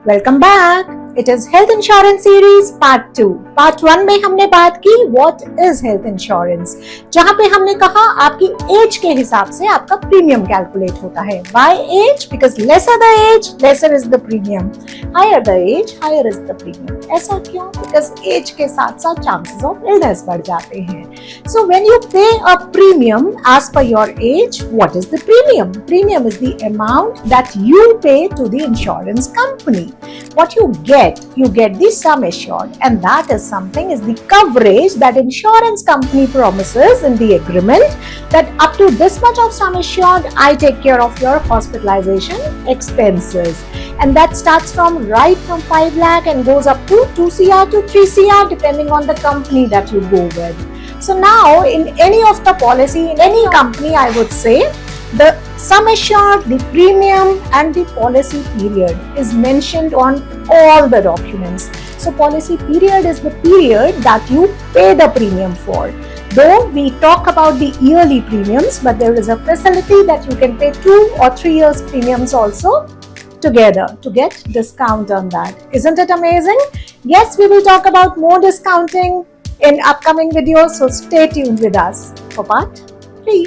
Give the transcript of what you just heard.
Welcome back. It is health insurance series part 2। Part 1 में हमने बात की व्हाट इज हेल्थ इंश्योरेंस, जहां पे हमने कहा आपकी एज के हिसाब से आपका प्रीमियम कैलकुलेट होता है। By age, because lesser the age lesser is the premium, higher the age higher is the premium. ऐसा क्यों? बिकॉज एज के साथ साथ चांसेस ऑफ इलनेस बढ़ जाते हैं। सो when you pay a premium as per your age, what is the premium? Premium is the amount that you pay to the insurance company. What you get the sum assured, and that is something is the coverage that insurance company promises in the agreement that up to this much of sum assured, I take care of your hospitalization expenses, and that starts from 5 lakh and goes up to 2 CR to 3 CR depending on the company that you go with. So now in any of the policy, in any company, I would say the sum assured, the premium and the policy period is mentioned on all the documents. So policy period is the period that you pay the premium for. Though we talk about the yearly premiums, but there is a facility that you can pay 2 or 3 years premiums also together to get discount on that. Isn't it amazing? Yes, we will talk about more discounting in upcoming videos, so stay tuned with us for part 3.